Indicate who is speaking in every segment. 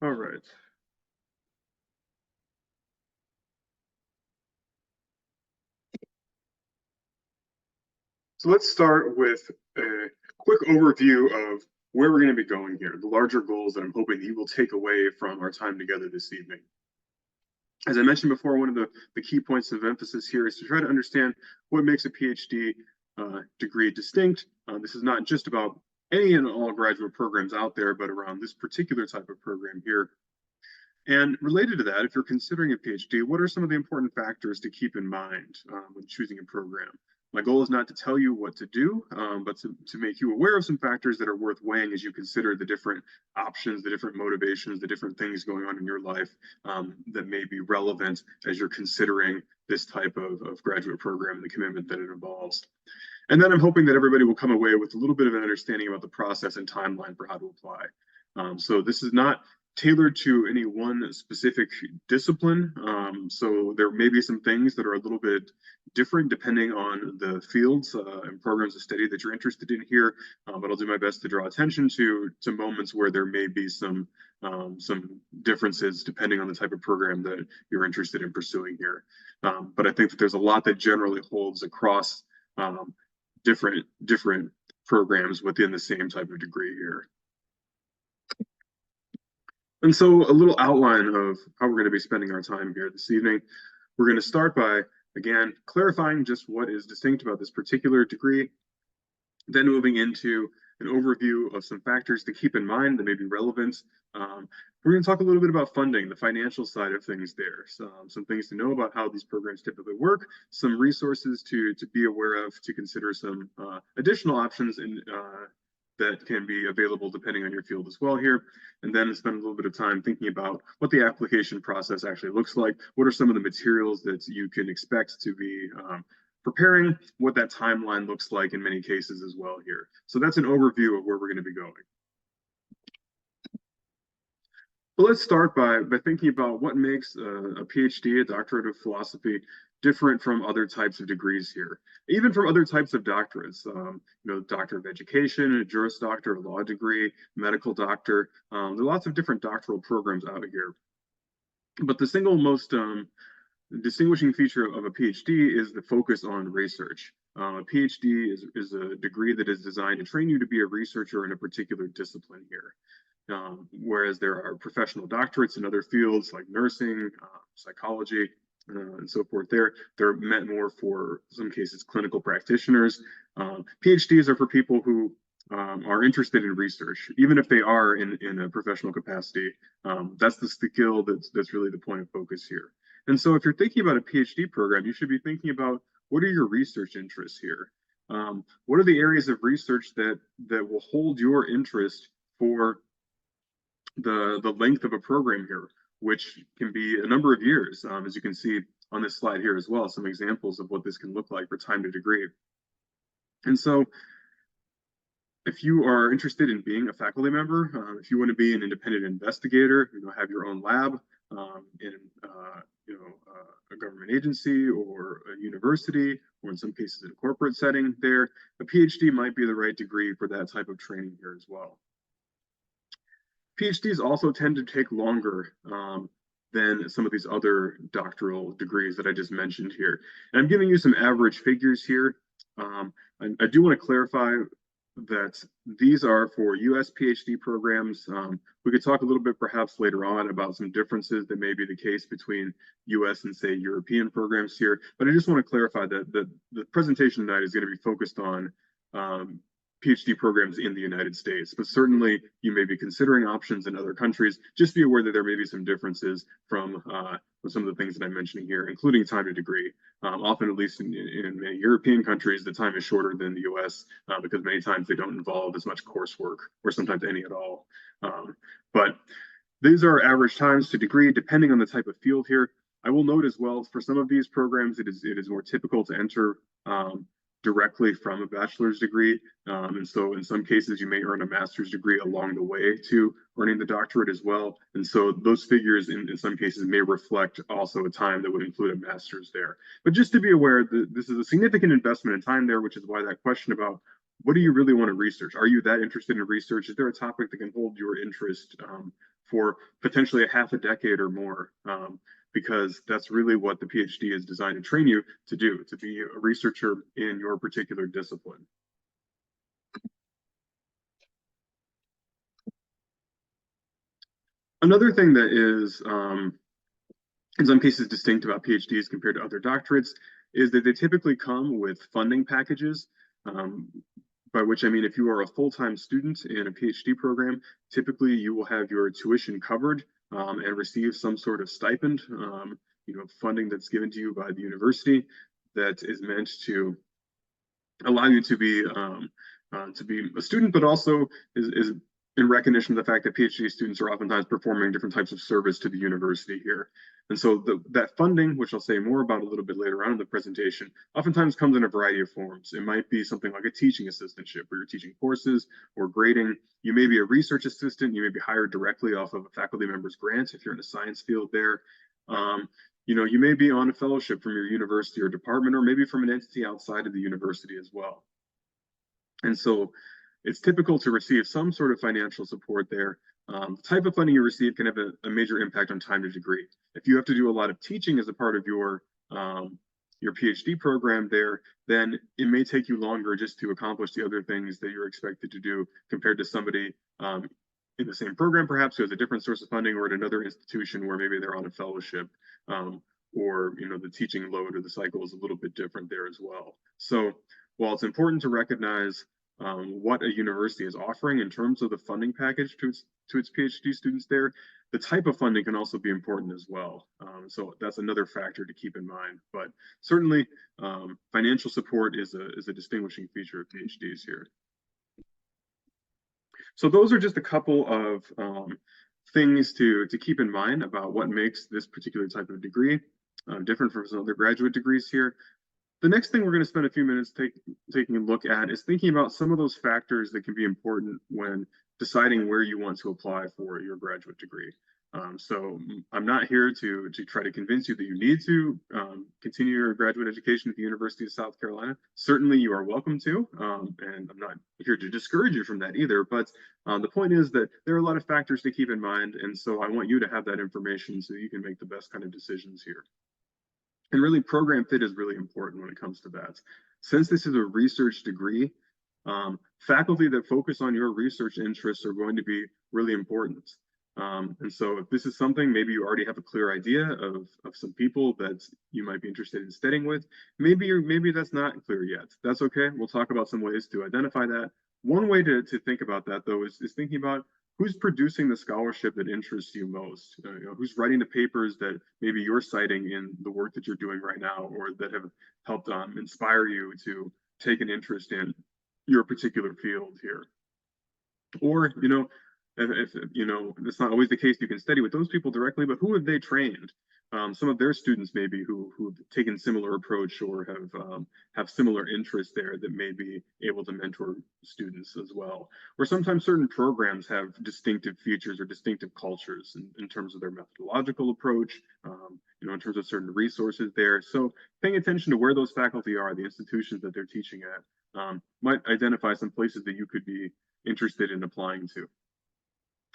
Speaker 1: All right. So let's start with a quick overview of where we're going to be going here, the larger goals that I'm hoping that you will take away from our time together this evening. As I mentioned before, one of the key points of emphasis here is to try to understand what makes a PhD degree distinct. This is not just about any and all graduate programs out there, but around this particular type of program here. And related to that, if you're considering a PhD, what are some of the important factors to keep in mind when choosing a program? My goal is not to tell you what to do, but to make you aware of some factors that are worth weighing as you consider the different options, the different motivations, the different things going on in your life that may be relevant as you're considering this type of graduate program and the commitment that it involves. And then I'm hoping that everybody will come away with a little bit of an understanding about the process and timeline for how to apply. So this is not tailored to any one specific discipline. So there may be some things that are a little bit different depending on the fields and programs of study that you're interested in here. But I'll do my best to draw attention to moments where there may be some differences depending on the type of program that you're interested in pursuing here. But I think that there's a lot that generally holds across different programs within the same type of degree here. And so a little outline of how we're going to be spending our time here this evening. We're going to start by, again, clarifying just what is distinct about this particular degree, then moving into an overview of some factors to keep in mind that may be relevant. We're going to talk a little bit about funding, the financial side of things there, some things to know about how these programs typically work, some resources to be aware of, to consider some additional options that can be available depending on your field as well here, and then spend a little bit of time thinking about what the application process actually looks like, what are some of the materials that you can expect to be preparing, what that timeline looks like in many cases as well here. So that's an overview of where we're going to be going. But let's start by thinking about what makes a PhD, a doctorate of philosophy, different from other types of degrees here, even from other types of doctorates. Doctor of education, a Juris Doctor, a law degree, medical doctor. There are lots of different doctoral programs out here. But the single most distinguishing feature of a PhD is the focus on research. A PhD is a degree that is designed to train you to be a researcher in a particular discipline here. Whereas there are professional doctorates in other fields like nursing, psychology, and so forth. They're meant more for, some cases, clinical practitioners. PhDs are for people who are interested in research, even if they are in a professional capacity. That's the skill that's really the point of focus here. And so if you're thinking about a PhD program, you should be thinking about what are your research interests here? What are the areas of research that will hold your interest for the length of a program here, which can be a number of years, as you can see on this slide here as well, some examples of what this can look like for time to degree. And so if you are interested in being a faculty member, if you want to be an independent investigator, have your own lab in a government agency or a university, or in some cases in a corporate setting there, a PhD might be the right degree for that type of training here as well. PhDs also tend to take longer than some of these other doctoral degrees that I just mentioned here. And I'm giving you some average figures here. I do want to clarify that these are for US PhD programs. We could talk a little bit perhaps later on about some differences that may be the case between US and, say, European programs here. But I just want to clarify that the presentation tonight is going to be focused on PhD programs in the United States, but certainly you may be considering options in other countries. Just be aware that there may be some differences from some of the things that I'm mentioning here, including time to degree. Often, at least in many European countries, the time is shorter than the US because many times they don't involve as much coursework, or sometimes any at all. But these are average times to degree, depending on the type of field here. I will note as well, for some of these programs, it is more typical to enter directly from a bachelor's degree. And so in some cases, you may earn a master's degree along the way to earning the doctorate as well. And so those figures in some cases may reflect also a time that would include a master's there. But just to be aware that this is a significant investment in time there, which is why that question about what do you really want to research? Are you that interested in research? Is there a topic that can hold your interest for potentially a half a decade or more? Because that's really what the PhD is designed to train you to do, to be a researcher in your particular discipline. Another thing that is, in some cases, distinct about PhDs compared to other doctorates is that they typically come with funding packages. Um, by which I mean, if you are a full-time student in a PhD program, typically you will have your tuition covered and receive some sort of stipend, funding that's given to you by the university that is meant to allow you to be a student, but also is in recognition of the fact that PhD students are oftentimes performing different types of service to the university here. And so that funding, which I'll say more about a little bit later on in the presentation, oftentimes comes in a variety of forms. It might be something like a teaching assistantship where you're teaching courses or grading. You may be a research assistant. You may be hired directly off of a faculty member's grant if you're in a science field there. You may be on a fellowship from your university or department, or maybe from an entity outside of the university as well. And so it's typical to receive some sort of financial support there. The type of funding you receive can have a major impact on time to degree. If you have to do a lot of teaching as a part of your PhD program there, then it may take you longer just to accomplish the other things that you're expected to do compared to somebody in the same program, perhaps, who has a different source of funding, or at another institution where maybe they're on a fellowship, or the teaching load or the cycle is a little bit different there as well. So while it's important to recognize what a university is offering in terms of the funding package to its PhD students there, the type of funding can also be important as well. So that's another factor to keep in mind. But certainly, financial support is a distinguishing feature of PhDs here. So those are just a couple of things to keep in mind about what makes this particular type of degree different from some other graduate degrees here. The next thing we're going to spend a few minutes taking a look at is thinking about some of those factors that can be important when deciding where you want to apply for your graduate degree. So I'm not here to try to convince you that you need to continue your graduate education at the University of South Carolina. Certainly you are welcome to, and I'm not here to discourage you from that either, but the point is that there are a lot of factors to keep in mind, and so I want you to have that information so you can make the best kind of decisions here. And really, program fit is really important when it comes to that. Since this is a research degree, faculty that focus on your research interests are going to be really important. And so if this is something, maybe you already have a clear idea of some people that you might be interested in studying with. Maybe that's not clear yet. That's okay. We'll talk about some ways to identify that. One way to think about that, though, is thinking about who's producing the scholarship that interests you most. Who's writing the papers that maybe you're citing in the work that you're doing right now, or that have helped inspire you to take an interest in your particular field here. Or, if it's not always the case, you can study with those people directly, but who have they trained? Some of their students maybe who've taken similar approach or have similar interests there that may be able to mentor students as well. Or sometimes certain programs have distinctive features or distinctive cultures in terms of their methodological approach, in terms of certain resources there. So paying attention to where those faculty are, the institutions that they're teaching at, might identify some places that you could be interested in applying to.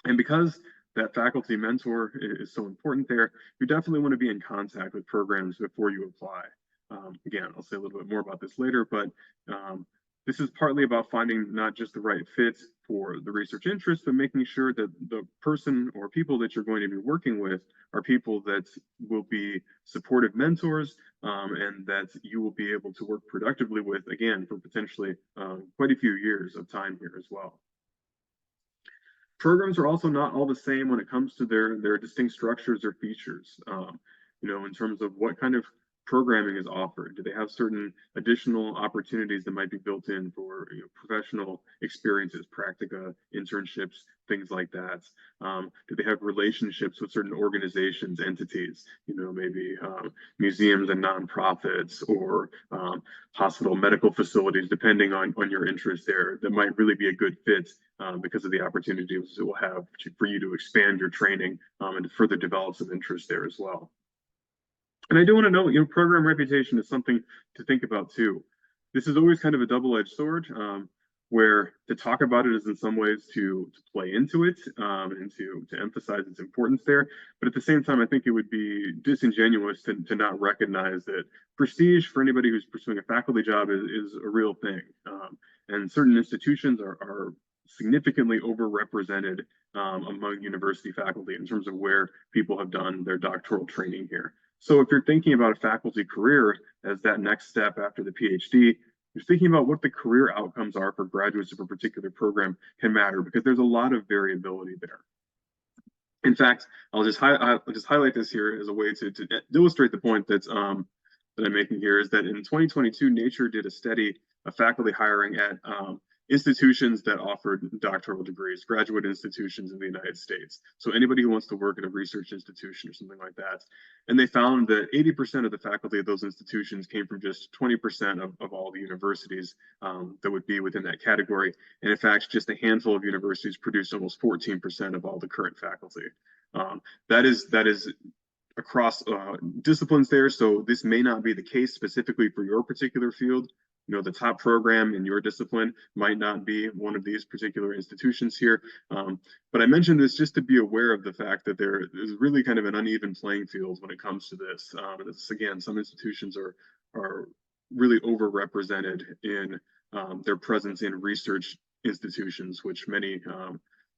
Speaker 1: And because that faculty mentor is so important there, you definitely want to be in contact with programs before you apply. Again, I'll say a little bit more about this later, but this is partly about finding not just the right fit for the research interest, but making sure that the person or people that you're going to be working with are people that will be supportive mentors, and that you will be able to work productively with, again, for potentially quite a few years of time here as well. Programs are also not all the same when it comes to their distinct structures or features. In terms of what kind of programming is offered. Do they have certain additional opportunities that might be built in for professional experiences, practica, internships, things like that? Do they have relationships with certain organizations, entities, maybe museums and nonprofits, or hospital medical facilities, depending on your interest there, that might really be a good fit because of the opportunities it will have for you to expand your training and to further develop some interest there as well. And I do want to note, program reputation is something to think about too. This is always kind of a double-edged sword. where to talk about it is in some ways to play into it, and to emphasize its importance there. But at the same time, I think it would be disingenuous to not recognize that prestige for anybody who's pursuing a faculty job is a real thing. And certain institutions are significantly overrepresented among university faculty in terms of where people have done their doctoral training here. So if you're thinking about a faculty career as that next step after the PhD, you're thinking about what the career outcomes are for graduates of a particular program can matter, because there's a lot of variability there. In fact, I'll just highlight this here as a way to illustrate the point that I'm making here, is that in 2022, Nature did a study of faculty hiring at institutions that offered doctoral degrees, graduate institutions in the United States. So anybody who wants to work at a research institution or something like that. And they found that 80% of the faculty of those institutions came from just 20% of all the universities that would be within that category. And in fact, just a handful of universities produced almost 14% of all the current faculty. That is across disciplines there. So this may not be the case specifically for your particular field. You know, the top program in your discipline might not be one of these particular institutions here. But I mentioned this just to be aware of the fact that there is really kind of an uneven playing field when it comes to this. Again, some institutions are really overrepresented in their presence in research institutions, which many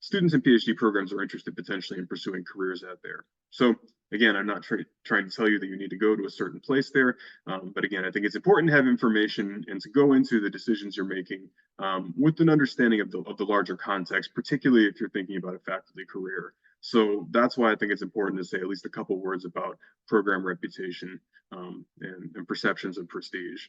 Speaker 1: students in PhD programs are interested potentially in pursuing careers out there. So again, I'm not trying to tell you that you need to go to a certain place there, but again, I think it's important to have information and to go into the decisions you're making with an understanding of the larger context, particularly if you're thinking about a faculty career. So that's why I think it's important to say at least a couple words about program reputation and perceptions of prestige.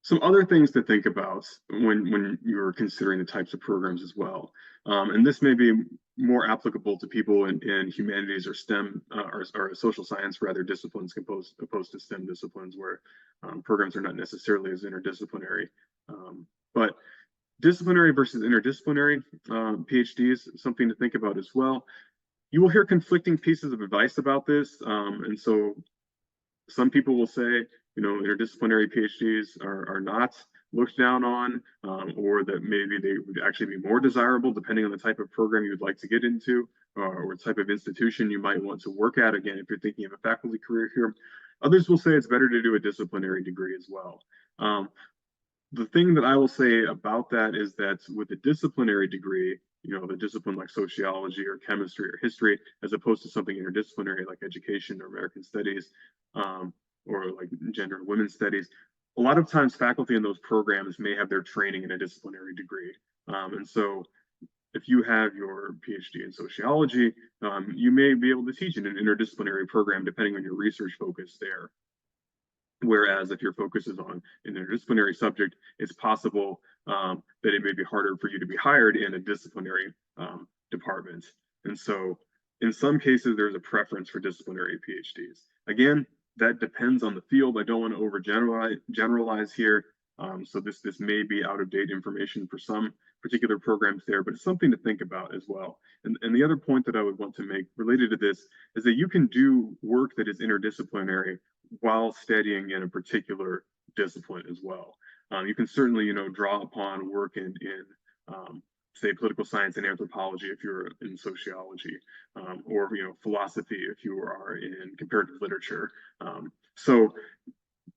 Speaker 1: Some other things to think about when you're considering the types of programs as well. And this may be more applicable to people in humanities or STEM or social science rather disciplines opposed to STEM disciplines, where programs are not necessarily as interdisciplinary. But disciplinary versus interdisciplinary PhDs is something to think about as well. You will hear conflicting pieces of advice about this. And so some people will say, you know, interdisciplinary PhDs are not looked down on, or that maybe they would actually be more desirable depending on the type of program you would like to get into, or type of institution you might want to work at. Again, if you're thinking of a faculty career here, others will say it's better to do a disciplinary degree as well. The thing that I will say about that is that with a disciplinary degree, you know, the discipline like sociology or chemistry or history, as opposed to something interdisciplinary like education or American studies, or like gender and women's studies, a lot of times faculty in those programs may have their training in a disciplinary degree. And so if you have your PhD in sociology, you may be able to teach in an interdisciplinary program depending on your research focus there. Whereas if your focus is on an interdisciplinary subject, it's possible that it may be harder for you to be hired in a disciplinary department. And so in some cases, there's a preference for disciplinary PhDs. Again, that depends on the field. I don't want to overgeneralize here. So this may be out of date information for some particular programs there, but it's something to think about as well. And the other point that I would want to make related to this is that you can do work that is interdisciplinary while studying in a particular discipline as well. You can certainly, you know, draw upon work in say political science and anthropology if you're in sociology, or you know, philosophy if you are in comparative literature. So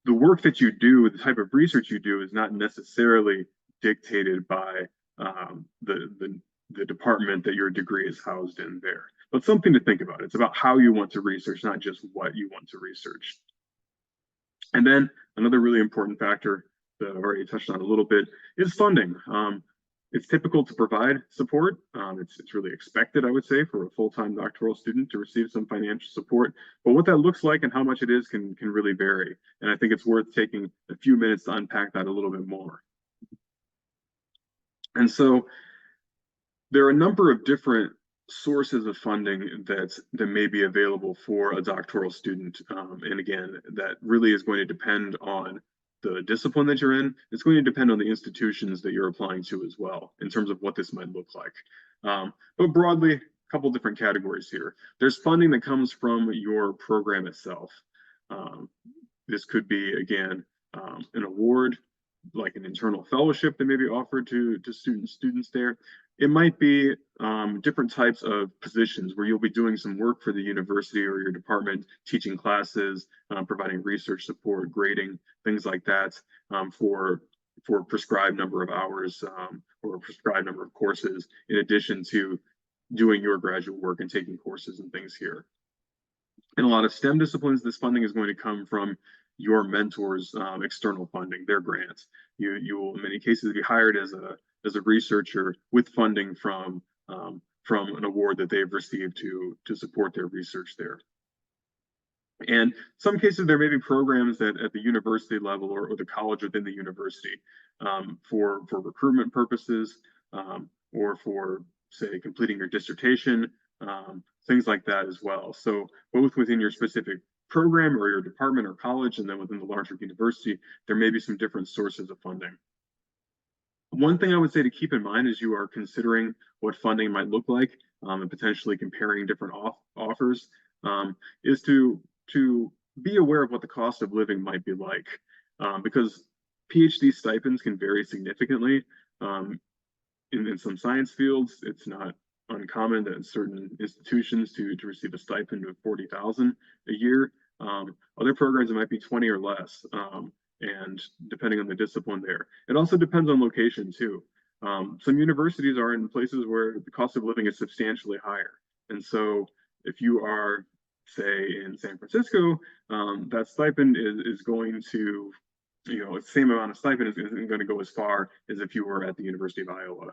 Speaker 1: the work that you do, the type of research you do, is not necessarily dictated by the department that your degree is housed in there. But something to think about. It's about how you want to research, not just what you want to research. And then another really important factor that I've already touched on a little bit is funding. It's typical to provide support. It's really expected, I would say, for a full-time doctoral student to receive some financial support. But what that looks like and how much it is can really vary. And I think it's worth taking a few minutes to unpack that a little bit more. And so there are a number of different sources of funding that may be available for a doctoral student. And again, that really is going to depend on the discipline that you're in. It's going to depend on the institutions that you're applying to as well, in terms of what this might look like. But broadly, a couple different categories here. There's funding that comes from your program itself. This could be, again, an award, like an internal fellowship that may be offered to students there. It might be different types of positions where you'll be doing some work for the university or your department, teaching classes, providing research support, grading, things like that, for a prescribed number of hours, or a prescribed number of courses, in addition to doing your graduate work and taking courses and things here. In a lot of STEM disciplines, this funding is going to come from your mentors' external funding, their grants. You will, in many cases, be hired as a researcher with funding from an award that they've received to support their research there. And some cases, there may be programs that at the university level or the college within the university, for recruitment purposes, or for, say, completing your dissertation, things like that as well. So both within your specific program or your department or college, and then within the larger university, there may be some different sources of funding. One thing I would say to keep in mind as you are considering what funding might look like, and potentially comparing different offers, is to be aware of what the cost of living might be like, because PhD stipends can vary significantly. In some science fields, it's not uncommon that certain institutions to receive a stipend of 40,000 a year. Other programs, it might be 20 or less, and depending on the discipline there. It also depends on location too. Some universities are in places where the cost of living is substantially higher. And so if you are, say, in San Francisco, that stipend is going to, the same amount of stipend isn't going to go as far as if you were at the University of Iowa,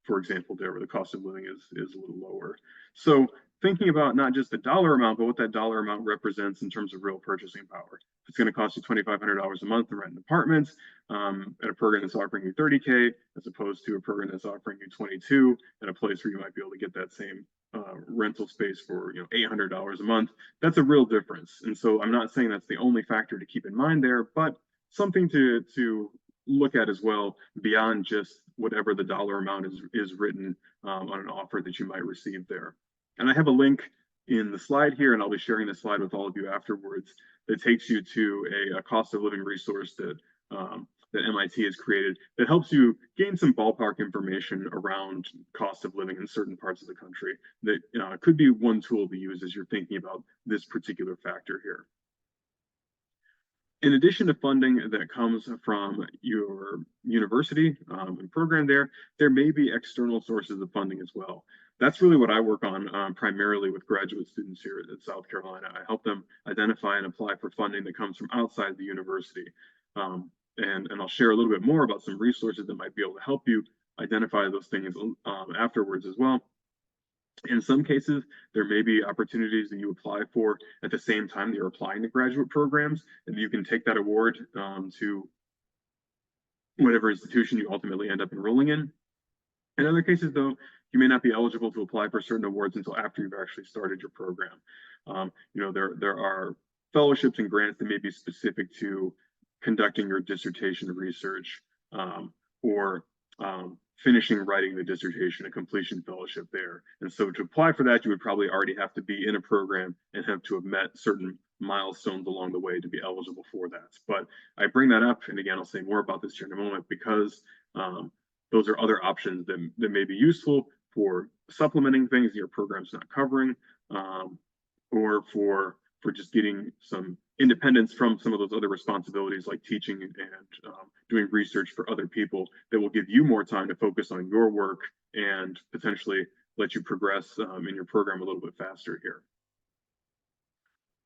Speaker 1: for example, there where the cost of living is a little lower. So thinking about not just the dollar amount, but what that dollar amount represents in terms of real purchasing power. If it's going to cost you $2,500 a month to rent an apartment, at a program that's offering you 30K, as opposed to a program that's offering you 22, at a place where you might be able to get that same rental space for $800 a month, that's a real difference. And so I'm not saying that's the only factor to keep in mind there, but something to look at as well, beyond just whatever the dollar amount is written on an offer that you might receive there. And I have a link in the slide here, and I'll be sharing this slide with all of you afterwards, that takes you to a cost of living resource that MIT has created that helps you gain some ballpark information around cost of living in certain parts of the country. That could be one tool to use as you're thinking about this particular factor here. In addition to funding that comes from your university and program there may be external sources of funding as well. That's really what I work on primarily with graduate students here at South Carolina. I help them identify and apply for funding that comes from outside the university. And I'll share a little bit more about some resources that might be able to help you identify those things afterwards as well. In some cases, there may be opportunities that you apply for at the same time that you're applying to graduate programs, and you can take that award to whatever institution you ultimately end up enrolling in. In other cases, though, you may not be eligible to apply for certain awards until after you've actually started your program. There are fellowships and grants that may be specific to conducting your dissertation research, or finishing writing the dissertation, a completion fellowship there. And so to apply for that, you would probably already have to be in a program and have to have met certain milestones along the way to be eligible for that. But I bring that up, and again, I'll say more about this here in a moment, because those are other options that may be useful for supplementing things your program's not covering, or for just getting some independence from some of those other responsibilities like teaching and doing research for other people, that will give you more time to focus on your work and potentially let you progress in your program a little bit faster here.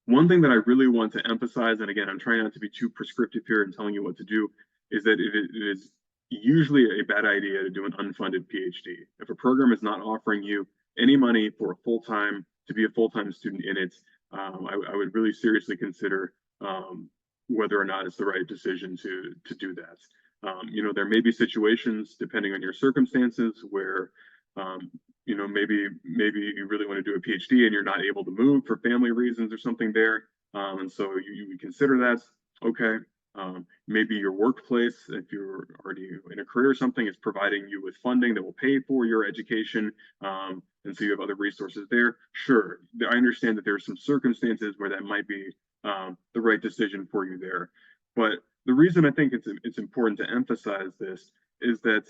Speaker 1: One thing that I really want to emphasize, and again, I'm trying not to be too prescriptive here and telling you what to do, is that it is usually a bad idea to do an unfunded PhD. If a program is not offering you any money for to be a full-time student in it, I would really seriously consider whether or not it's the right decision to do that. There may be situations, depending on your circumstances, where maybe you really want to do a PhD and you're not able to move for family reasons or something there, and so you would consider that. Okay. Maybe your workplace, if you're already in a career or something, is providing you with funding that will pay for your education, and so you have other resources there. Sure, I understand that there are some circumstances where that might be the right decision for you there. But the reason I think it's important to emphasize this is that,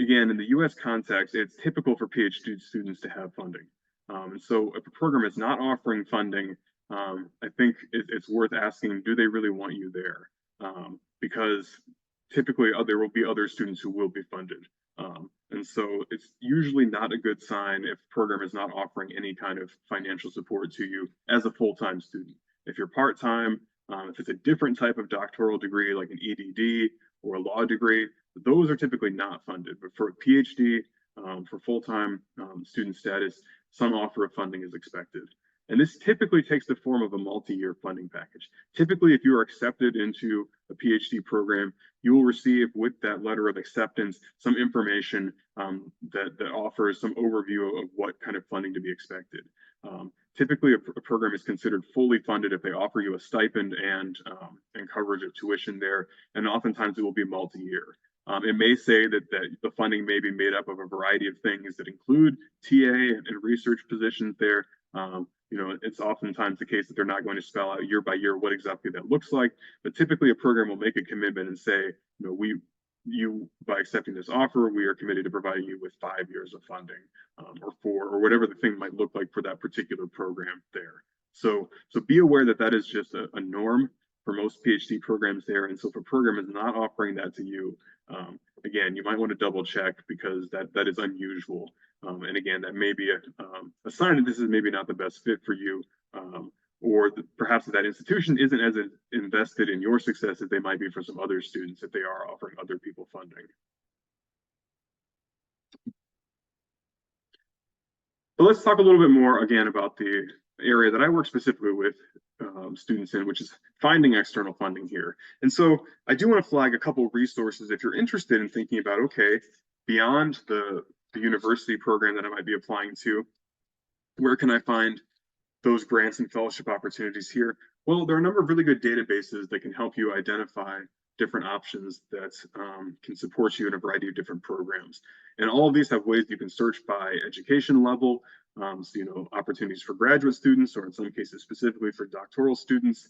Speaker 1: again, in the U.S. context, it's typical for PhD students to have funding. And so if a program is not offering funding, I think it's worth asking, do they really want you there? Because typically there will be other students who will be funded. And so it's usually not a good sign if the program is not offering any kind of financial support to you as a full-time student. If you're part-time, if it's a different type of doctoral degree, like an EDD or a law degree, those are typically not funded. But for a PhD, for full-time student status, some offer of funding is expected. And this typically takes the form of a multi-year funding package. Typically, if you are accepted into a PhD program, you will receive with that letter of acceptance some information that offers some overview of what kind of funding to be expected. Typically, a program is considered fully funded if they offer you a stipend and coverage of tuition there, and oftentimes it will be multi-year. It may say that the funding may be made up of a variety of things that include TA and research positions there. It's oftentimes the case that they're not going to spell out year by year what exactly that looks like, but typically a program will make a commitment and say, by accepting this offer, we are committed to providing you with 5 years of funding, or 4, or whatever the thing might look like for that particular program there. So be aware that that is just a norm for most PhD programs there. And so if a program is not offering that to you, again, you might want to double check, because that is unusual. And again, that may be a sign that this is maybe not the best fit for you, or perhaps that institution isn't as invested in your success as they might be for some other students if they are offering other people funding. So let's talk a little bit more again about the area that I work specifically with students in, which is finding external funding here. And so I do want to flag a couple of resources if you're interested in thinking about, okay, beyond the university program that I might be applying to, where can I find those grants and fellowship opportunities here? Well, there are a number of really good databases that can help you identify different options that can support you in a variety of different programs. And all of these have ways you can search by education level, so, opportunities for graduate students, or in some cases specifically for doctoral students,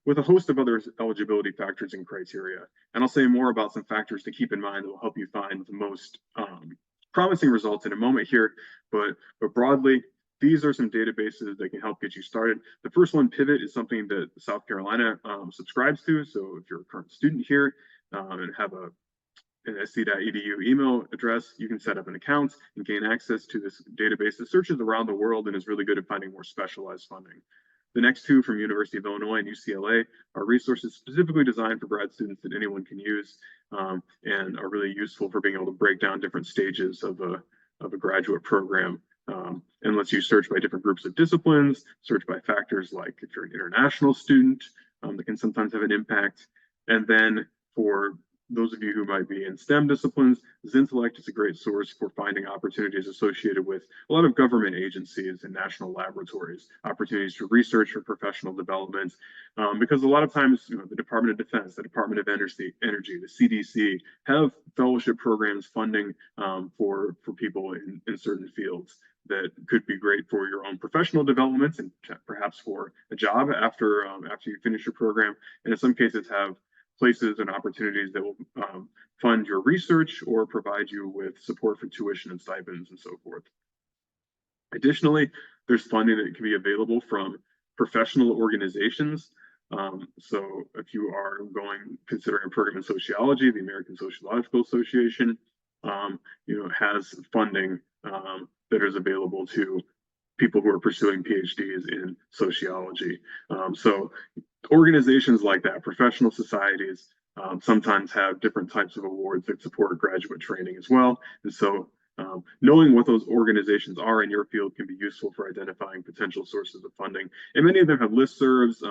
Speaker 1: with a host of other eligibility factors and criteria. And I'll say more about some factors to keep in mind that will help you find the most promising results in a moment here, but broadly, these are some databases that can help get you started. The first one, Pivot, is something that South Carolina subscribes to. So if you're a current student here and have an sc.edu email address, you can set up an account and gain access to this database that searches around the world and is really good at finding more specialized funding. The next two, from University of Illinois and UCLA, are resources specifically designed for grad students that anyone can use, and are really useful for being able to break down different stages of a graduate program, and lets you search by different groups of disciplines, search by factors like if you're an international student, that can sometimes have an impact. And then for those of you who might be in STEM disciplines, Zintellect is a great source for finding opportunities associated with a lot of government agencies and national laboratories, opportunities for research or professional development, because a lot of times, the Department of Defense, the Department of Energy, the CDC have fellowship programs funding for people in certain fields that could be great for your own professional development and perhaps for a job after you finish your program, and in some cases have places and opportunities that will fund your research or provide you with support for tuition and stipends and so forth. Additionally, there's funding that can be available from professional organizations. So if you are considering a program in sociology, the American Sociological Association, has funding that is available to people who are pursuing PhDs in sociology. So organizations like that, professional societies, sometimes have different types of awards that support graduate training as well. And so knowing what those organizations are in your field can be useful for identifying potential sources of funding. And many of them have listservs,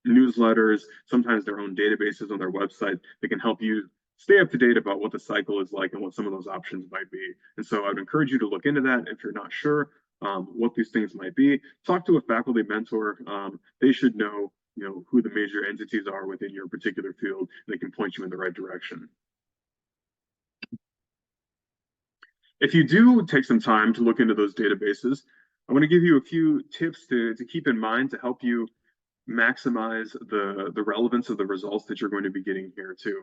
Speaker 1: newsletters, sometimes their own databases on their website that can help you stay up to date about what the cycle is like and what some of those options might be. And so I would encourage you to look into that. If you're not sure what these things might be, talk to a faculty mentor. They should know who the major entities are within your particular field, and they can point you in the right direction. If you do take some time to look into those databases, I want to give you a few tips to keep in mind to help you maximize the relevance of the results that you're going to be getting here too.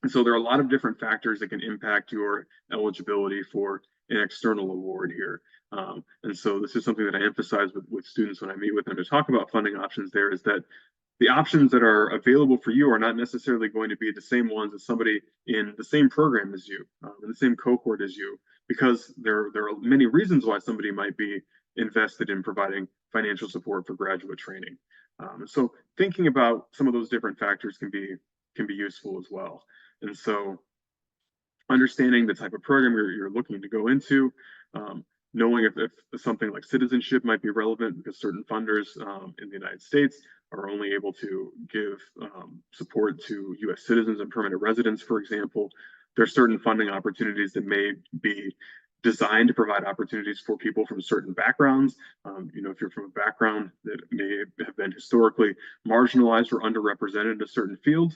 Speaker 1: And so there are a lot of different factors that can impact your eligibility for an external award here. And so this is something that I emphasize with students when I meet with them to talk about funding options there, is that the options that are available for you are not necessarily going to be the same ones as somebody in the same program as you, in the same cohort as you, because there are many reasons why somebody might be invested in providing financial support for graduate training. So thinking about some of those different factors can be useful as well. And so understanding the type of program you're looking to go into, knowing if something like citizenship might be relevant, because certain funders in the United States are only able to give support to U.S. citizens and permanent residents, for example. There are certain funding opportunities that may be designed to provide opportunities for people from certain backgrounds. If you're from a background that may have been historically marginalized or underrepresented in a certain field,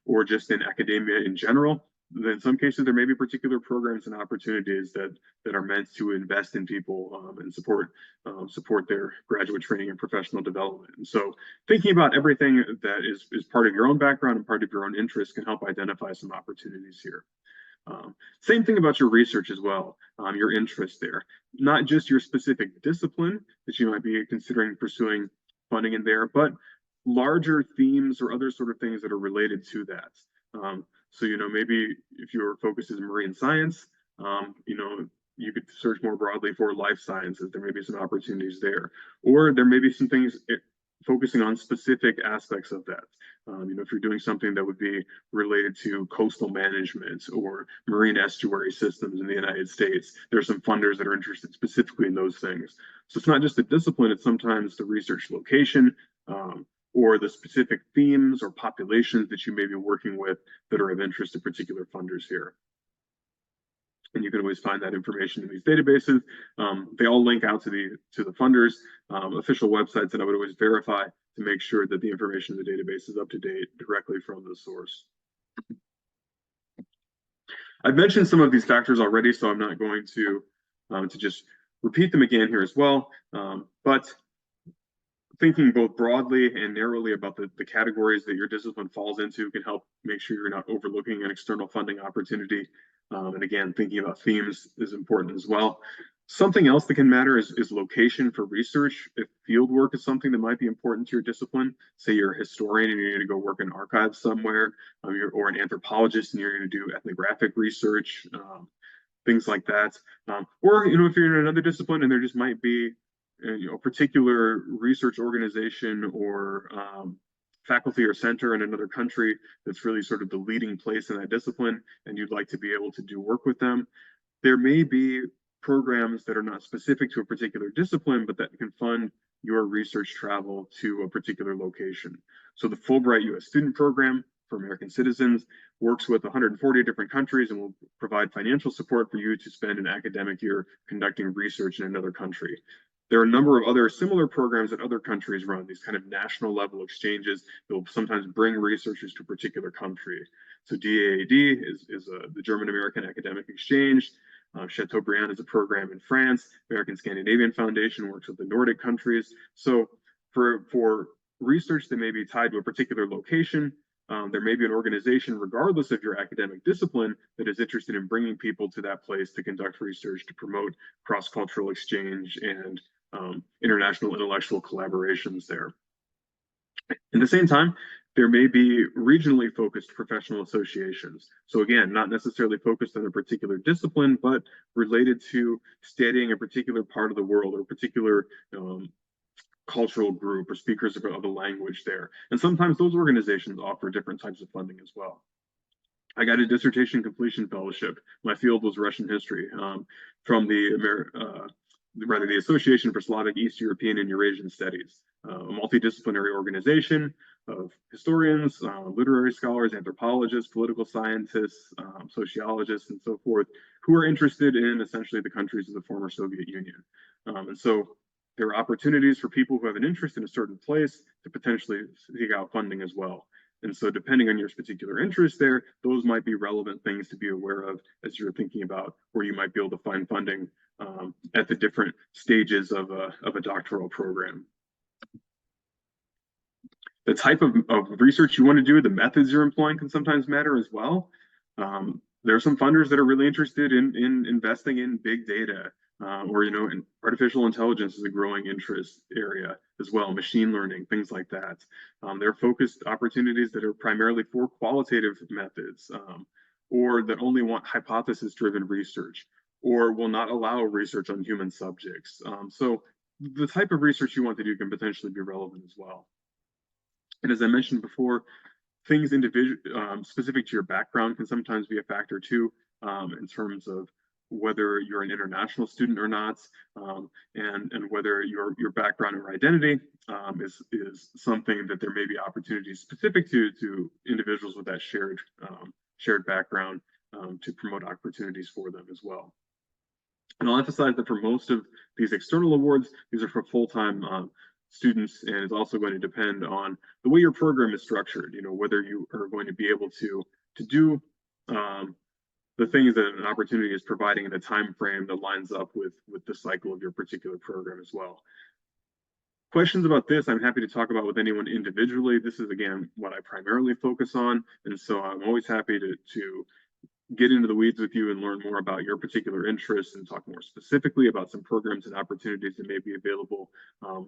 Speaker 1: or just in academia in general, in some cases there may be particular programs and opportunities that are meant to invest in people and support their graduate training and professional development. And so thinking about everything that is part of your own background and part of your own interest can help identify some opportunities here. Same thing about your research as well, your interest there, not just your specific discipline that you might be considering pursuing funding in there, but larger themes or other sort of things that are related to that. So, maybe if your focus is marine science, you could search more broadly for life sciences. There may be some opportunities there, or there may be some things focusing on specific aspects of that. If you're doing something that would be related to coastal management or marine estuary systems in the United States, there are some funders that are interested specifically in those things. So it's not just the discipline, it's sometimes the research location, or the specific themes or populations that you may be working with that are of interest to particular funders here. And you can always find that information in these databases. They all link out to the funders' official websites, and I would always verify to make sure that the information in the database is up to date directly from the source. I've mentioned some of these factors already, so I'm not going to just repeat them again here as well. But thinking both broadly and narrowly about the categories that your discipline falls into can help make sure you're not overlooking an external funding opportunity. And again, thinking about themes is important as well. Something else that can matter is location for research. If field work is something that might be important to your discipline, say you're a historian and you're going to go work in archives somewhere, or an anthropologist and you're going to do ethnographic research, things like that. Or, if you're in another discipline and there just might be a particular research organization or faculty or center in another country that's really sort of the leading place in that discipline, and you'd like to be able to do work with them, there may be programs that are not specific to a particular discipline, but that can fund your research travel to a particular location. So the Fulbright U.S. Student Program for American citizens works with 140 different countries and will provide financial support for you to spend an academic year conducting research in another country. There are a number of other similar programs that other countries run, these kind of national level exchanges that will sometimes bring researchers to a particular country. So DAAD is the German American Academic Exchange. Chateaubriand is a program in France. American Scandinavian Foundation works with the Nordic countries. So for research that may be tied to a particular location, there may be an organization, regardless of your academic discipline, that is interested in bringing people to that place to conduct research, to promote cross-cultural exchange and international intellectual collaborations there. At the same time, there may be regionally focused professional associations. So again, not necessarily focused on a particular discipline, but related to studying a particular part of the world or a particular cultural group or speakers of a language there. And sometimes those organizations offer different types of funding as well. I got a dissertation completion fellowship. My field was Russian history from the Association for Slavic, East European, and Eurasian Studies, a multidisciplinary organization of historians, literary scholars, anthropologists, political scientists, sociologists, and so forth, who are interested in essentially the countries of the former Soviet Union. And so there are opportunities for people who have an interest in a certain place to potentially seek out funding as well. And so depending on your particular interest there, those might be relevant things to be aware of as you're thinking about where you might be able to find funding at the different stages of a doctoral program. The type of research you want to do, the methods you're employing can sometimes matter as well. There are some funders that are really interested in investing in big data, or in artificial intelligence is a growing interest area as well, machine learning, things like that. There are focused opportunities that are primarily for qualitative methods, or that only want hypothesis-driven research, or will not allow research on human subjects. So the type of research you want to do can potentially be relevant as well. And as I mentioned before, things specific to your background can sometimes be a factor too, in terms of whether you're an international student or not, and whether your background or identity is something that there may be opportunities specific to individuals with that shared background, to promote opportunities for them as well. And I'll emphasize that for most of these external awards, these are for full-time students, and it's also going to depend on the way your program is structured, whether you are going to be able to do the things that an opportunity is providing in a time frame that lines up with the cycle of your particular program as well. Questions about this, I'm happy to talk about with anyone individually. This is, again, what I primarily focus on, and so I'm always happy to get into the weeds with you and learn more about your particular interests and talk more specifically about some programs and opportunities that may be available,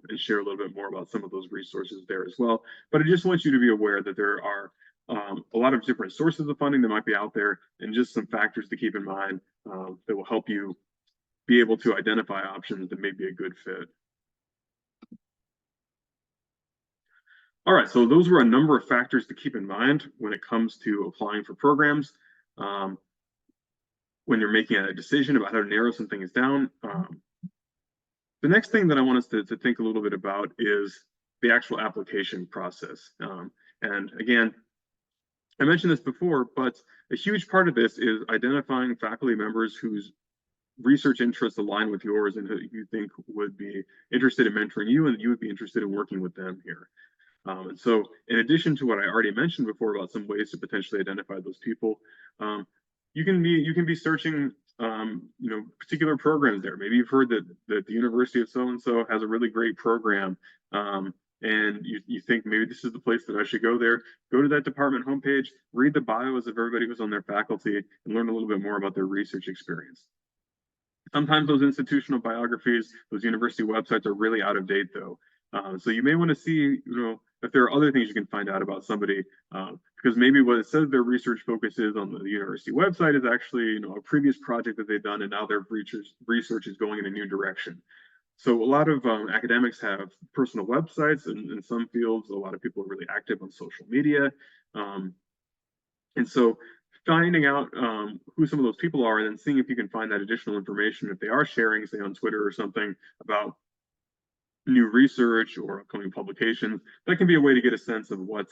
Speaker 1: and share a little bit more about some of those resources there as well. But I just want you to be aware that there are a lot of different sources of funding that might be out there, and just some factors to keep in mind that will help you be able to identify options that may be a good fit. All right, so those were a number of factors to keep in mind when it comes to applying for programs. When you're making a decision about how to narrow some things down. The next thing that I want us to think a little bit about is the actual application process. And again, I mentioned this before, but a huge part of this is identifying faculty members whose research interests align with yours and who you think would be interested in mentoring you and you would be interested in working with them here. And so in addition to what I already mentioned before about some ways to potentially identify those people, you can be searching particular programs there. Maybe you've heard that the University of so-and-so has a really great program, and you think maybe this is the place that I should go there. Go to that department homepage, read the bios of everybody who's on their faculty, and learn a little bit more about their research experience. Sometimes those institutional biographies, those university websites are really out of date though. So you may want to see, if there are other things you can find out about somebody, because maybe what it says their research focus is on the university website is actually, a previous project that they've done, and now their research is going in a new direction. So a lot of academics have personal websites, and in some fields, a lot of people are really active on social media. And so finding out who some of those people are, and then seeing if you can find that additional information if they are sharing, say on Twitter or something, about new research or upcoming publications, that can be a way to get a sense of what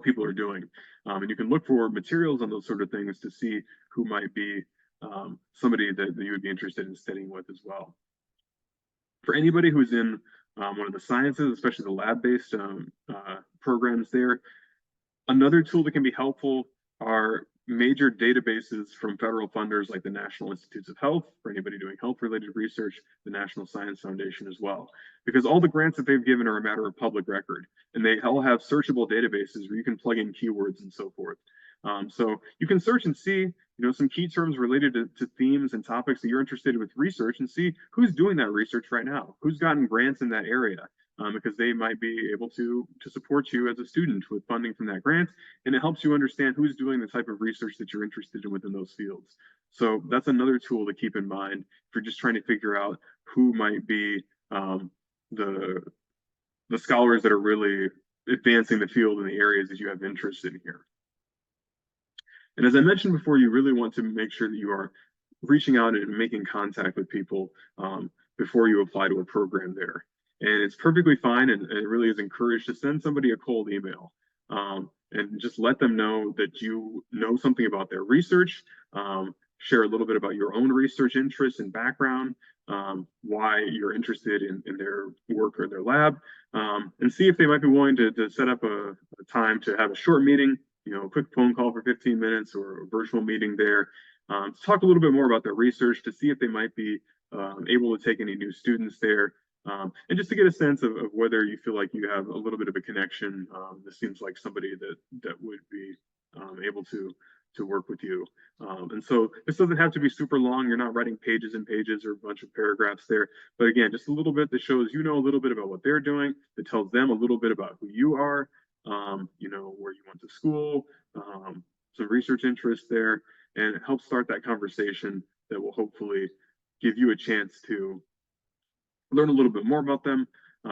Speaker 1: people are doing. And you can look for materials on those sort of things to see who might be somebody that you would be interested in studying with as well. For anybody who's in one of the sciences, especially the lab-based programs there, another tool that can be helpful are major databases from federal funders like the National Institutes of Health, for anybody doing health-related research, the National Science Foundation as well. Because all the grants that they've given are a matter of public record, and they all have searchable databases where you can plug in keywords and so forth. So you can search and see, some key terms related to themes and topics that you're interested in with research, and see who's doing that research right now, who's gotten grants in that area. Because they might be able to support you as a student with funding from that grant, and it helps you understand who's doing the type of research that you're interested in within those fields. So that's another tool to keep in mind if you're just trying to figure out who might be the scholars that are really advancing the field in the areas that you have interest in here. And as I mentioned before, you really want to make sure that you are reaching out and making contact with people before you apply to a program there. And it's perfectly fine, and it really is encouraged to send somebody a cold email and just let them know that you know something about their research, share a little bit about your own research interests and background, why you're interested in their work or their lab, and see if they might be willing to set up a time to have a short meeting, a quick phone call for 15 minutes or a virtual meeting there, to talk a little bit more about their research, to see if they might be able to take any new students there. And just to get a sense of whether you feel like you have a little bit of a connection. This seems like somebody that would be able to work with you. And so this doesn't have to be super long. You're not writing pages and pages or a bunch of paragraphs there. But again, just a little bit that shows you know a little bit about what they're doing, that tells them a little bit about who you are, where you went to school, some research interest there, and it helps start that conversation that will hopefully give you a chance to learn a little bit more about them,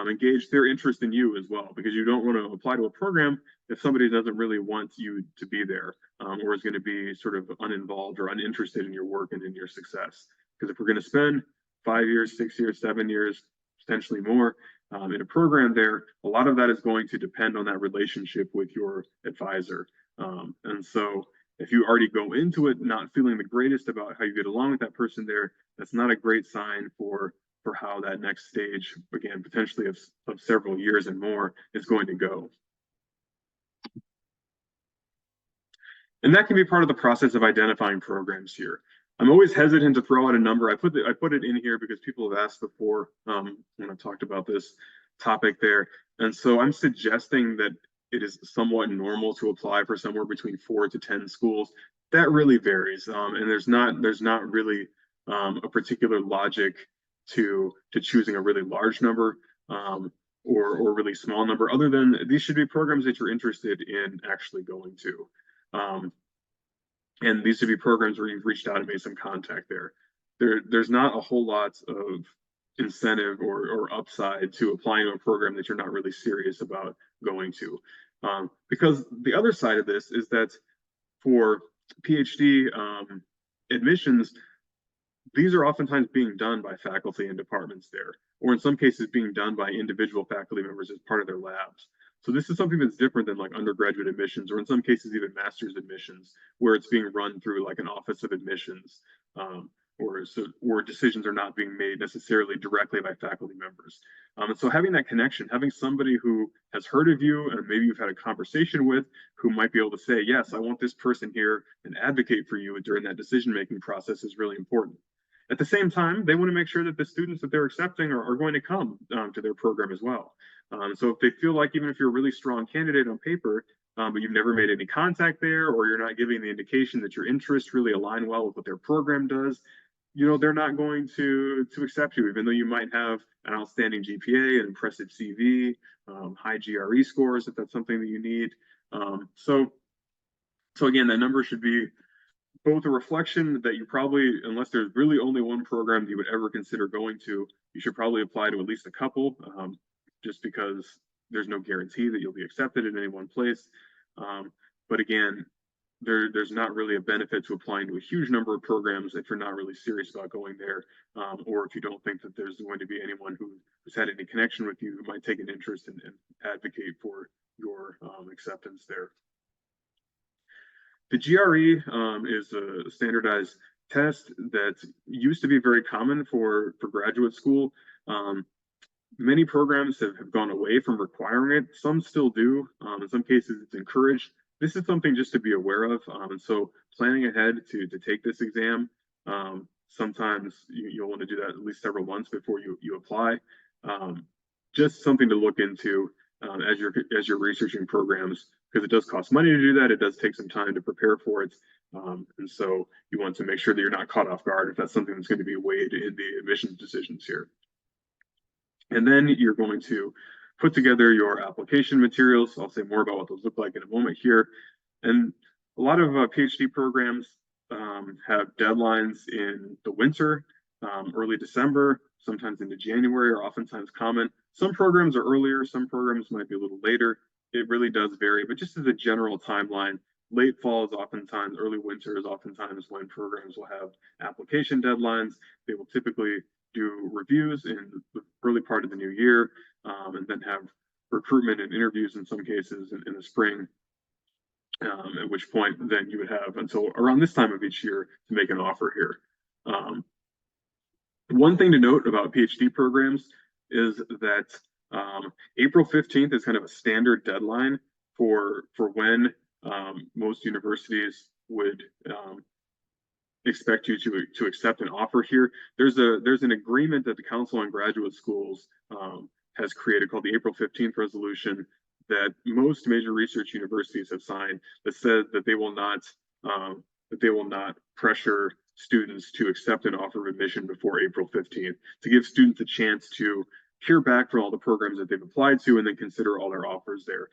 Speaker 1: engage their interest in you as well, because you don't want to apply to a program if somebody doesn't really want you to be there, or is going to be sort of uninvolved or uninterested in your work and in your success. Because if we're going to spend 5 years, 6 years, 7 years, potentially more in a program there, a lot of that is going to depend on that relationship with your advisor. And so if you already go into it not feeling the greatest about how you get along with that person there, that's not a great sign for how that next stage, again, potentially of several years and more, is going to go. And that can be part of the process of identifying programs here. I'm always hesitant to throw out a number. I put it in here because people have asked before when I talked about this topic there. And so I'm suggesting that it is somewhat normal to apply for somewhere between 4 to 10 schools. That really varies. And there's not really a particular logic to choosing a really large number or really small number, other than these should be programs that you're interested in actually going to. And these should be programs where you've reached out and made some contact there. There's not a whole lot of incentive or upside to applying to a program that you're not really serious about going to. Because the other side of this is that for PhD admissions, these are oftentimes being done by faculty and departments there, or in some cases being done by individual faculty members as part of their labs. So this is something that's different than like undergraduate admissions, or in some cases even master's admissions, where it's being run through like an office of admissions, or decisions are not being made necessarily directly by faculty members. And so having that connection, having somebody who has heard of you and maybe you've had a conversation with, who might be able to say, yes, I want this person here and advocate for you during that decision-making process, is really important. At the same time, they want to make sure that the students that they're accepting are going to come to their program as well. So if they feel like, even if you're a really strong candidate on paper, but you've never made any contact there, or you're not giving the indication that your interests really align well with what their program does, they're not going to accept you, even though you might have an outstanding GPA, an impressive CV, high GRE scores, if that's something that you need. So again, that number should be both a reflection that you probably, unless there's really only one program that you would ever consider going to, you should probably apply to at least a couple, just because there's no guarantee that you'll be accepted in any one place. But again, there's not really a benefit to applying to a huge number of programs if you're not really serious about going there, or if you don't think that there's going to be anyone who's had any connection with you who might take an interest and advocate for your acceptance there. The GRE is a standardized test that used to be very common for graduate school. Many programs have gone away from requiring it. Some still do. In some cases, it's encouraged. This is something just to be aware of. And so planning ahead to take this exam, sometimes you'll want to do that at least several months before you apply. Just something to look into as you're researching programs, because it does cost money to do that. It does take some time to prepare for it. And so you want to make sure that you're not caught off guard if that's something that's going to be weighed in the admissions decisions here. And then you're going to put together your application materials. I'll say more about what those look like in a moment here. And a lot of PhD programs have deadlines in the winter, early December, sometimes into January, are oftentimes common. Some programs are earlier, some programs might be a little later. It really does vary, but just as a general timeline, late fall is oftentimes, early winter is oftentimes when programs will have application deadlines. They will typically do reviews in the early part of the new year, and then have recruitment and interviews in some cases in the spring, at which point then you would have until around this time of each year to make an offer here. One thing to note about PhD programs is that April 15th is kind of a standard deadline for when most universities would expect you to accept an offer here. There's an agreement that the Council on Graduate Schools has created called the April 15th resolution that most major research universities have signed that said that they will not pressure students to accept an offer of admission before April 15th, to give students a chance to hear back from all the programs that they've applied to and then consider all their offers there.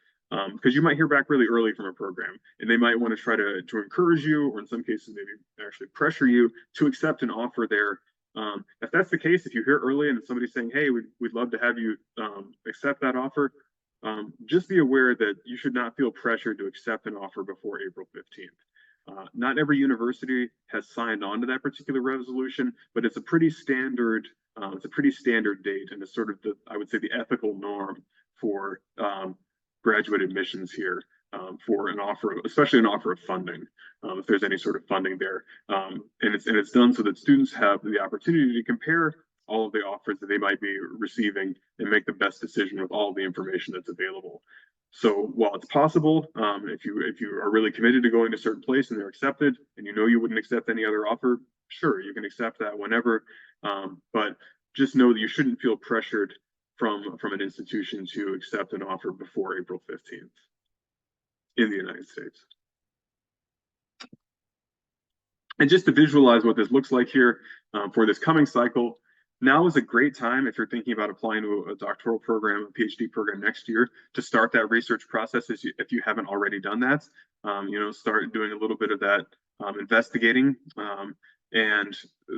Speaker 1: Because you might hear back really early from a program and they might want to try to encourage you, or in some cases maybe actually pressure you to accept an offer there. If that's the case, if you hear early and somebody's saying, hey, we'd love to have you accept that offer, just be aware that you should not feel pressured to accept an offer before April 15th. Not every university has signed on to that particular resolution, but it's a pretty standard date, and it's sort of I would say the ethical norm for graduate admissions here, for an offer, especially an offer of funding, if there's any sort of funding there, and it's done so that students have the opportunity to compare all of the offers that they might be receiving and make the best decision with all the information that's available. So while it's possible, if you are really committed to going to a certain place and they're accepted, and you know you wouldn't accept any other offer, sure, you can accept that whenever, but just know that you shouldn't feel pressured from an institution to accept an offer before April 15th in the United States. And just to visualize what this looks like here for this coming cycle, now is a great time if you're thinking about applying to a doctoral program, a PhD program next year, to start that research process if you haven't already done that. Start doing a little bit of that investigating, and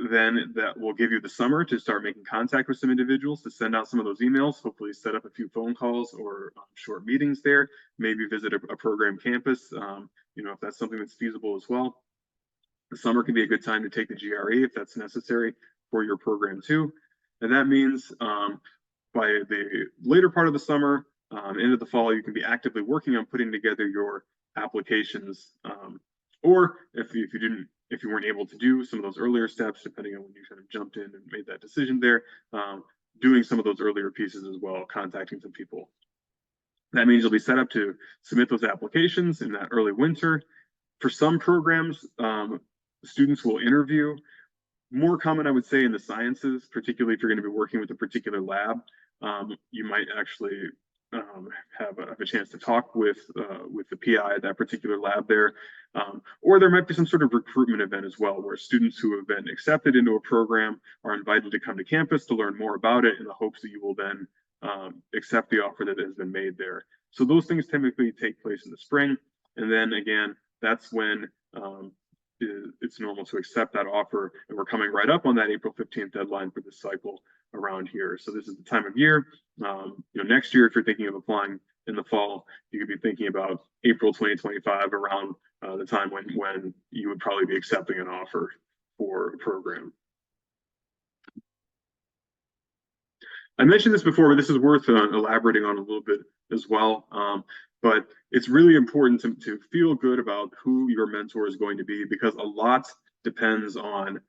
Speaker 1: then that will give you the summer to start making contact with some individuals, to send out some of those emails, hopefully set up a few phone calls or short meetings there, maybe visit a program campus, if that's something that's feasible as well. The summer can be a good time to take the GRE if that's necessary for your program too. And that means by the later part of the summer, into the fall, you can be actively working on putting together your applications. Or if you weren't able to do some of those earlier steps, depending on when you kind of jumped in and made that decision there, doing some of those earlier pieces as well, contacting some people. That means you'll be set up to submit those applications in that early winter. For some programs, students will interview. More common, I would say, in the sciences, particularly if you're going to be working with a particular lab, you might actually have a chance to talk with the PI at that particular lab there, or there might be some sort of recruitment event as well, where students who have been accepted into a program are invited to come to campus to learn more about it in the hopes that you will then accept the offer that has been made there. So those things typically take place in the spring, and then again, that's when it's normal to accept that offer, and we're coming right up on that April 15th deadline for this cycle around here. So this is the time of year. Next year, if you're thinking of applying in the fall, you could be thinking about April 2025, around the time when you would probably be accepting an offer for a program. I mentioned this before, but this is worth elaborating on a little bit as well. But it's really important to feel good about who your mentor is going to be, because a lot depends on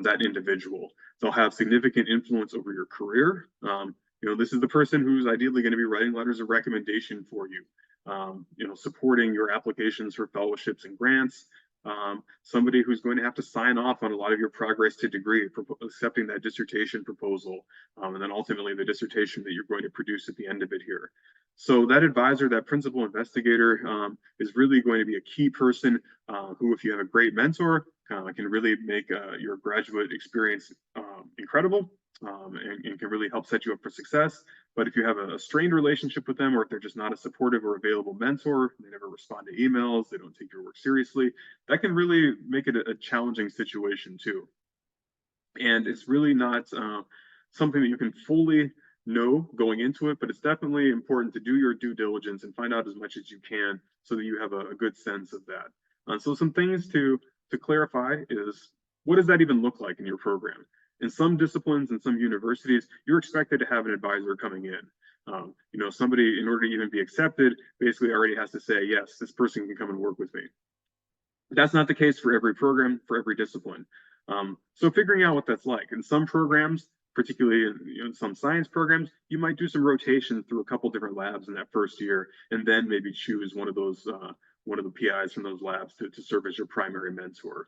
Speaker 1: that individual. They'll have significant influence over your career. This is the person who's ideally going to be writing letters of recommendation for you, supporting your applications for fellowships and grants. Somebody who's going to have to sign off on a lot of your progress to degree, accepting that dissertation proposal, and then ultimately the dissertation that you're going to produce at the end of it here. So that advisor, that principal investigator, is really going to be a key person who, if you have a great mentor, can really make your graduate experience incredible, and can really help set you up for success. But if you have a strained relationship with them, or if they're just not a supportive or available mentor, they never respond to emails, they don't take your work seriously, that can really make it a challenging situation too. And it's really not something that you can fully know going into it, but it's definitely important to do your due diligence and find out as much as you can so that you have a good sense of that. So some things to clarify is, what does that even look like in your program? In some disciplines and some universities, you're expected to have an advisor coming in. Somebody, in order to even be accepted, basically already has to say, yes, this person can come and work with me. That's not the case for every program, for every discipline. So figuring out what that's like. In some programs, particularly in some science programs, you might do some rotation through a couple different labs in that first year, and then maybe choose one of those one of the PIs from those labs to serve as your primary mentor.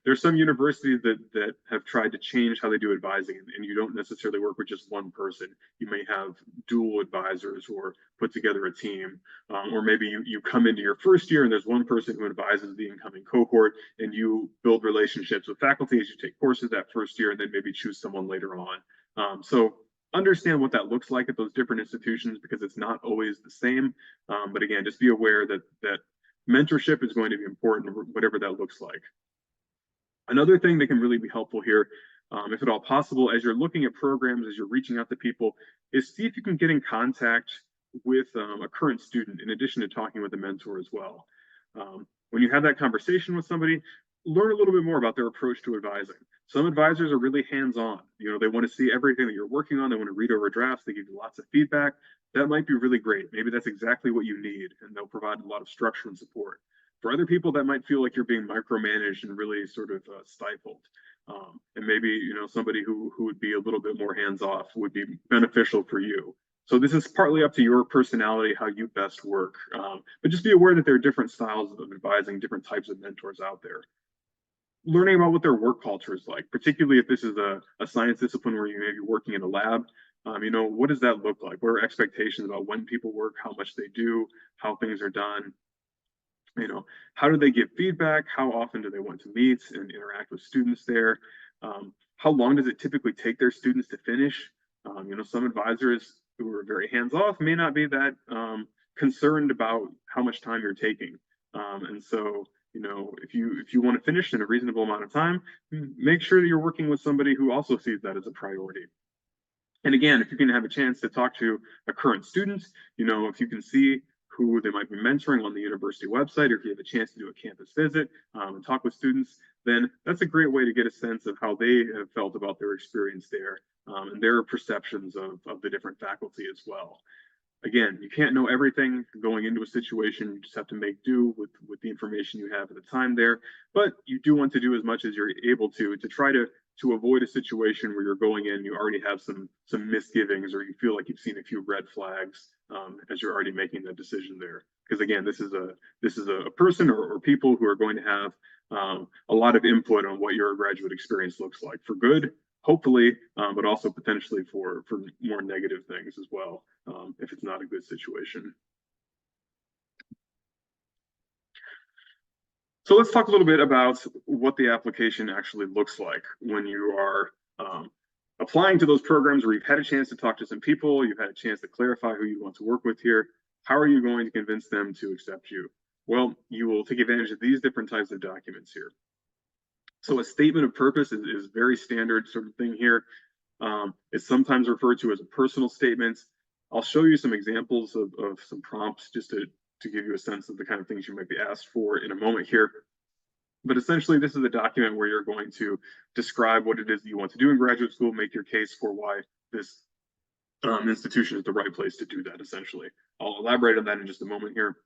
Speaker 1: There's some universities that have tried to change how they do advising, and you don't necessarily work with just one person. You may have dual advisors or put together a team, or maybe you come into your first year and there's one person who advises the incoming cohort, and you build relationships with faculty as you take courses that first year, and then maybe choose someone later on. So understand what that looks like at those different institutions, because it's not always the same. But again, just be aware that mentorship is going to be important, whatever that looks like. Another thing that can really be helpful here, if at all possible, as you're looking at programs, as you're reaching out to people, is see if you can get in contact with a current student in addition to talking with a mentor as well. When you have that conversation with somebody, learn a little bit more about their approach to advising. Some advisors are really hands-on. They want to see everything that you're working on. They want to read over drafts. They give you lots of feedback. That might be really great. Maybe that's exactly what you need, and they'll provide a lot of structure and support. For other people, that might feel like you're being micromanaged and really sort of stifled. And maybe somebody who would be a little bit more hands-off would be beneficial for you. So this is partly up to your personality, how you best work. But just be aware that there are different styles of advising, different types of mentors out there. Learning about what their work culture is like, particularly if this is a science discipline where you may be working in a lab. What does that look like? What are expectations about when people work, how much they do, how things are done? How do they give feedback? How often do they want to meet and interact with students there? How long does it typically take their students to finish? Some advisors who are very hands-off may not be that concerned about how much time you're taking. And so, if you want to finish in a reasonable amount of time, make sure that you're working with somebody who also sees that as a priority. And again, if you can have a chance to talk to a current student, if you can see who they might be mentoring on the university website, or if you have a chance to do a campus visit and talk with students, then that's a great way to get a sense of how they have felt about their experience there, and their perceptions of the different faculty as well. Again, you can't know everything going into a situation. You just have to make do with the information you have at the time there. But you do want to do as much as you're able to try to avoid a situation where you're going in, you already have some misgivings, or you feel like you've seen a few red flags as you're already making that decision there. Because again, this is a person or people who are going to have a lot of input on what your graduate experience looks like, for good, hopefully, but also potentially for more negative things as well, if it's not a good situation. So let's talk a little bit about what the application actually looks like when you are applying to those programs where you've had a chance to talk to some people, you've had a chance to clarify who you want to work with here. How are you going to convince them to accept you? Well, you will take advantage of these different types of documents here. So a statement of purpose is very standard sort of thing here. It's sometimes referred to as a personal statement. I'll show you some examples of some prompts just to give you a sense of the kind of things you might be asked for in a moment here. But essentially, this is a document where you're going to describe what it is that you want to do in graduate school, make your case for why this institution is the right place to do that, essentially. I'll elaborate on that in just a moment here.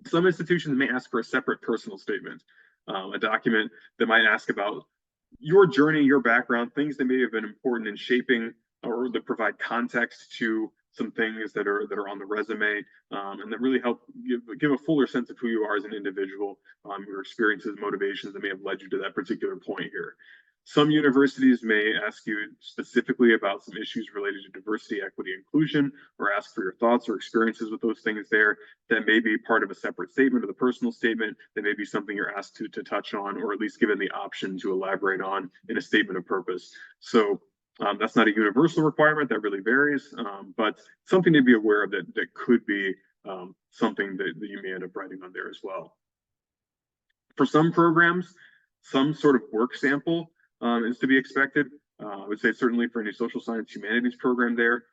Speaker 1: Some institutions may ask for a separate personal statement, a document that might ask about your journey, your background, things that may have been important in shaping or that provide context to some things that are on the resume, and that really help give a fuller sense of who you are as an individual, your experiences, motivations that may have led you to that particular point here. Some universities may ask you specifically about some issues related to diversity, equity, inclusion, or ask for your thoughts or experiences with those things there. That may be part of a separate statement or the personal statement. That may be something you're asked to touch on, or at least given the option to elaborate on in a statement of purpose. So that's not a universal requirement. That really varies, but something to be aware of that could be something that you may end up writing on there as well. For some programs, some sort of work sample is to be expected. I would say certainly for any social science humanities program there,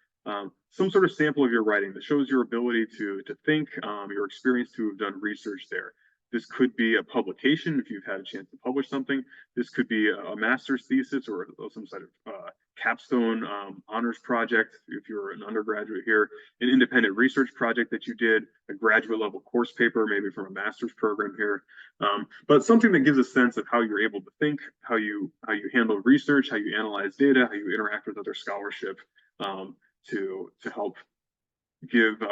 Speaker 1: some sort of sample of your writing that shows your ability to think, your experience to have done research there. This could be a publication if you've had a chance to publish something. This could be a master's thesis or some sort of capstone honors project if you're an undergraduate here, an independent research project that you did, a graduate level course paper, maybe from a master's program here, but something that gives a sense of how you're able to think, how you handle research, how you analyze data, how you interact with other scholarship, to help give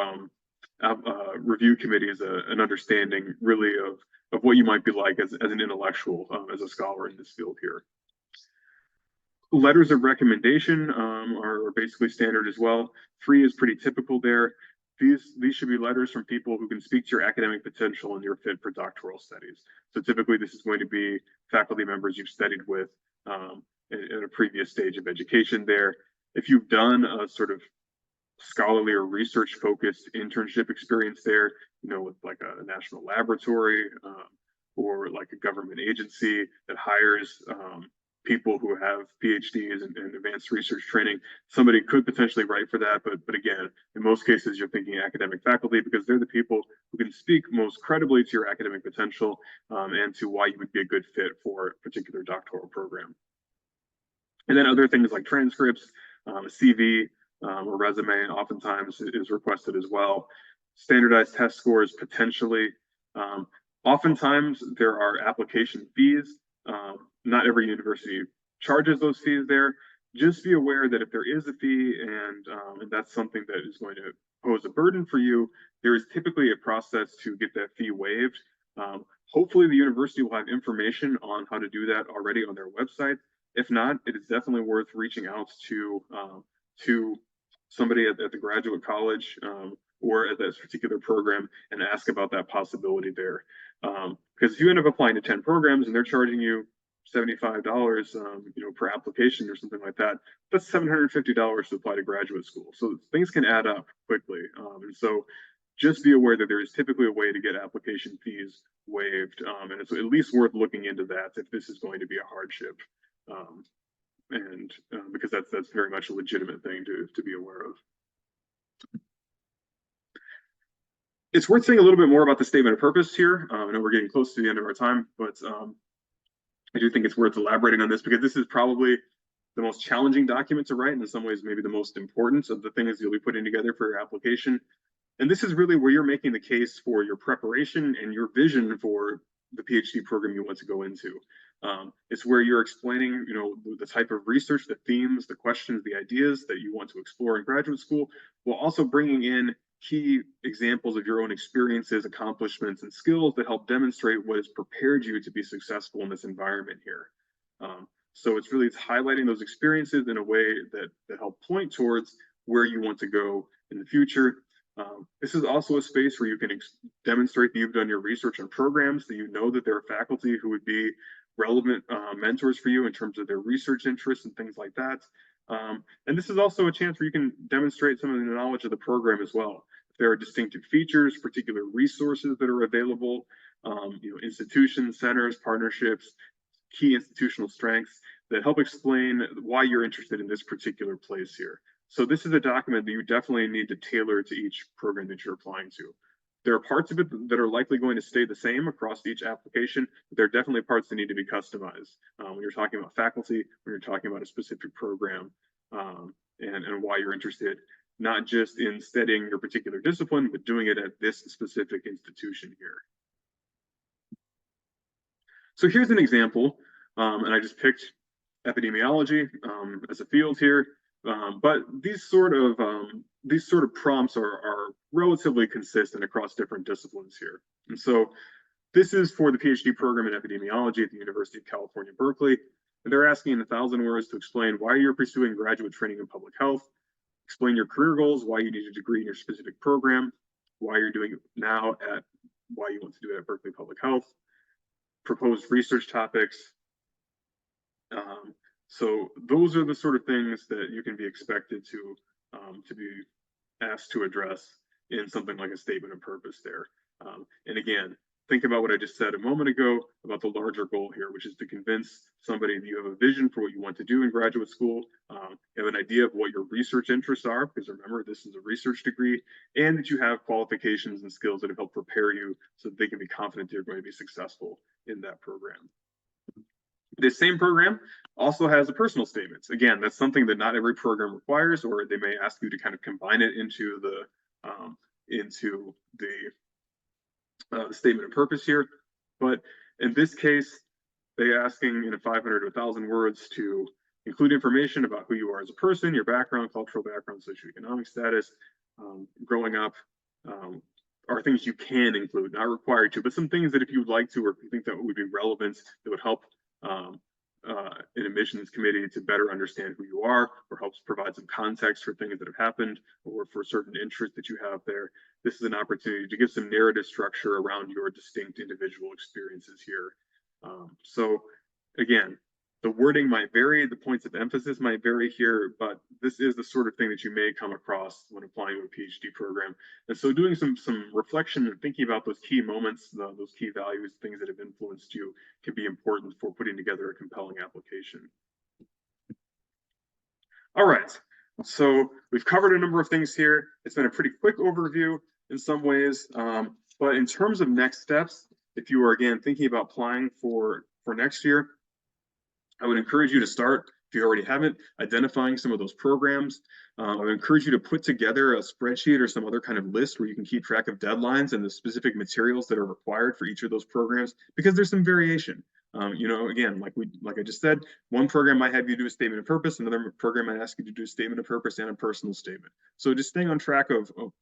Speaker 1: review committee is an understanding really of what you might be like as an intellectual, as a scholar in this field here. Letters of recommendation are basically standard as well. 3 is pretty typical there. These should be letters from people who can speak to your academic potential and your fit for doctoral studies. So typically this is going to be faculty members you've studied with in a previous stage of education there. If you've done a sort of scholarly or research focused internship experience there, with like a national laboratory or like a government agency that hires people who have PhDs and advanced research training, somebody could potentially write for that. But again, in most cases, you're thinking academic faculty because they're the people who can speak most credibly to your academic potential and to why you would be a good fit for a particular doctoral program. And then other things like transcripts, a CV, or resume oftentimes is requested as well. Standardized test scores potentially. Oftentimes there are application fees. Not every university charges those fees there. Just be aware that if there is a fee and that's something that is going to pose a burden for you, there is typically a process to get that fee waived. Hopefully the university will have information on how to do that already on their website. If not, it is definitely worth reaching out to somebody at the graduate college or at this particular program and ask about that possibility there. Because if you end up applying to 10 programs and they're charging you $75 per application or something like that, that's $750 to apply to graduate school. So things can add up quickly. And so just be aware that there is typically a way to get application fees waived. And it's at least worth looking into that if this is going to be a hardship. Because that's very much a legitimate thing to be aware of. It's worth saying a little bit more about the statement of purpose here. I know we're getting close to the end of our time, but I do think it's worth elaborating on this because this is probably the most challenging document to write, and in some ways maybe the most important of the things you'll be putting together for your application. And this is really where you're making the case for your preparation and your vision for the PhD program you want to go into. It's where you're explaining, the type of research, the themes, the questions, the ideas that you want to explore in graduate school, while also bringing in key examples of your own experiences, accomplishments, and skills that help demonstrate what has prepared you to be successful in this environment here. So it's highlighting those experiences in a way that help point towards where you want to go in the future. This is also a space where you can demonstrate that you've done your research on programs, that you know that there are faculty who would be relevant mentors for you in terms of their research interests and things like that. And this is also a chance where you can demonstrate some of the knowledge of the program as well. If there are distinctive features, particular resources that are available, institutions, centers, partnerships, key institutional strengths that help explain why you're interested in this particular place here. So this is a document that you definitely need to tailor to each program that you're applying to. There are parts of it that are likely going to stay the same across each application, but there are definitely parts that need to be customized when you're talking about faculty, when you're talking about a specific program, and why you're interested, not just in studying your particular discipline, but doing it at this specific institution here. So here's an example, and I just picked epidemiology as a field here. But these sort of prompts are relatively consistent across different disciplines here. And so this is for the PhD program in epidemiology at the University of California, Berkeley. And they're asking in 1,000 words to explain why you're pursuing graduate training in public health, explain your career goals, why you need a degree in your specific program, why you're doing it now why you want to do it at Berkeley Public Health, proposed research topics. So those are the sort of things that you can be expected to be asked to address in something like a statement of purpose there. And again, think about what I just said a moment ago about the larger goal here, which is to convince somebody that you have a vision for what you want to do in graduate school, you have an idea of what your research interests are, because remember, this is a research degree, and that you have qualifications and skills that have helped prepare you so that they can be confident they're going to be successful in that program. This same program also has a personal statement. Again, that's something that not every program requires, or they may ask you to kind of combine it into the statement of purpose here. But in this case, they're asking in 500 to 1,000 words to include information about who you are as a person, your background, cultural background, socioeconomic status, growing up, are things you can include, not required to, but some things that if you would like to, or if you think that would be relevant, that would help an admissions committee to better understand who you are, or helps provide some context for things that have happened, or for certain interests that you have there. This is an opportunity to give some narrative structure around your distinct individual experiences here. So again, the wording might vary, the points of emphasis might vary here, but this is the sort of thing that you may come across when applying to a PhD program. And so doing some reflection and thinking about those key moments, those key values, things that have influenced you, can be important for putting together a compelling application. All right, so we've covered a number of things here. It's been a pretty quick overview in some ways, but in terms of next steps, if you are, again, thinking about applying for next year, I would encourage you to start, if you already haven't, identifying some of those programs. I would encourage you to put together a spreadsheet or some other kind of list where you can keep track of deadlines and the specific materials that are required for each of those programs, because there's some variation. Again, like I just said, one program might have you do a statement of purpose, another program might ask you to do a statement of purpose and a personal statement. So just staying on track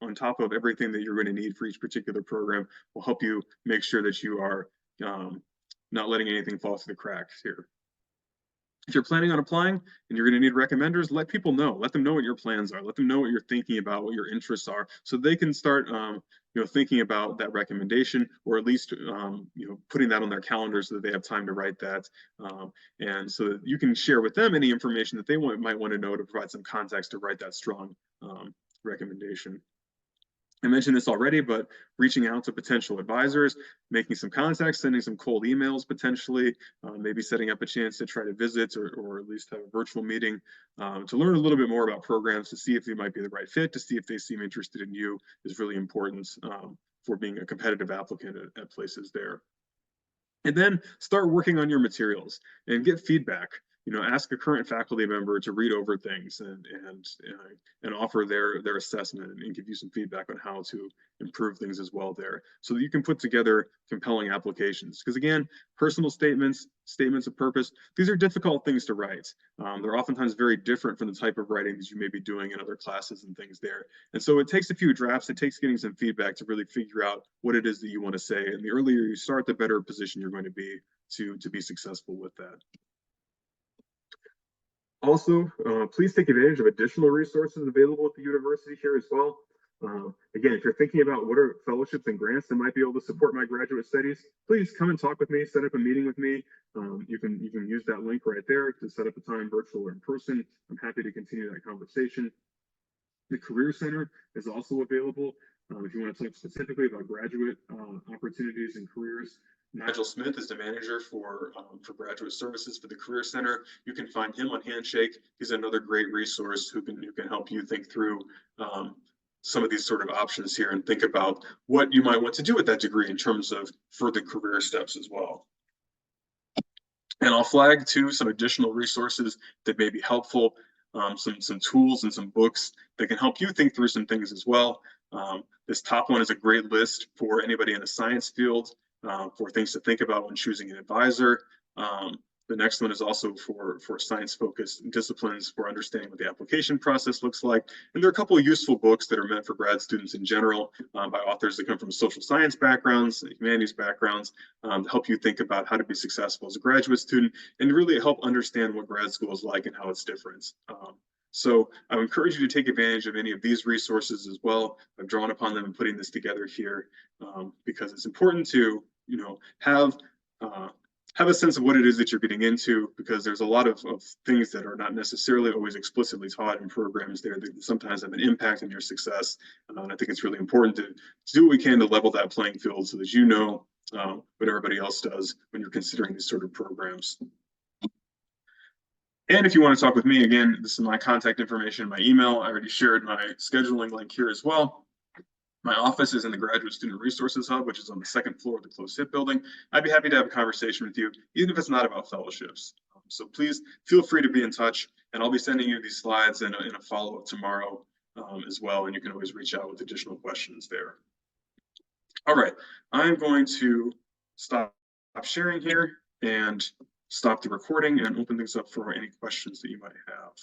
Speaker 1: on top of everything that you're going to need for each particular program will help you make sure that you are not letting anything fall through the cracks here. If you're planning on applying and you're going to need recommenders, let people know. Let them know what your plans are. Let them know what you're thinking about, what your interests are, so they can start, thinking about that recommendation, or at least, putting that on their calendar so that they have time to write that, and so that you can share with them any information that they might want to know to provide some context to write that strong recommendation. I mentioned this already, but reaching out to potential advisors, making some contacts, sending some cold emails potentially, maybe setting up a chance to try to visit or at least have a virtual meeting to learn a little bit more about programs, to see if they might be the right fit, to see if they seem interested in you, is really important for being a competitive applicant at places there. And then start working on your materials and get feedback. Ask a current faculty member to read over things and offer their assessment and give you some feedback on how to improve things as well there, so that you can put together compelling applications. Because again, personal statements, statements of purpose, these are difficult things to write. They're oftentimes very different from the type of writing that you may be doing in other classes and things there. And so it takes a few drafts, it takes getting some feedback to really figure out what it is that you want to say. And the earlier you start, the better position you're going to be to be successful with that. Also, please take advantage of additional resources available at the university here as well. Again, if you're thinking about what are fellowships and grants that might be able to support my graduate studies, please come and talk with me, set up a meeting with me. You can use that link right there to set up a time, virtual or in person. I'm happy to continue that conversation. The Career Center is also available if you want to talk specifically about graduate opportunities and careers. Nigel Smith is the manager for graduate services for the Career Center. You can find him on Handshake. He's another great resource who can help you think through some of these sort of options here and think about what you might want to do with that degree in terms of further career steps as well. And I'll flag too some additional resources that may be helpful, some tools and some books that can help you think through some things as well. This top one is a great list for anybody in the science field, for things to think about when choosing an advisor. The next one is also for science-focused disciplines, for understanding what the application process looks like. And there are a couple of useful books that are meant for grad students in general, by authors that come from social science backgrounds, humanities backgrounds, to help you think about how to be successful as a graduate student and really help understand what grad school is like and how it's different. So I would encourage you to take advantage of any of these resources as well. I've drawn upon them and putting this together here because it's important to have a sense of what it is that you're getting into, because there's a lot of things that are not necessarily always explicitly taught in programs there that sometimes have an impact on your success. And I think it's really important to do what we can to level that playing field so that you know what everybody else does when you're considering these sort of programs. And if you want to talk with me, again, this is my contact information, my email. I already shared my scheduling link here as well. My office is in the Graduate Student Resources Hub, which is on the second floor of the closed HIP building. I'd be happy to have a conversation with you, even if it's not about fellowships. So please feel free to be in touch, and I'll be sending you these slides in a follow-up tomorrow as well, and you can always reach out with additional questions there. All right, I'm going to stop sharing here and stop the recording and open things up for any questions that you might have.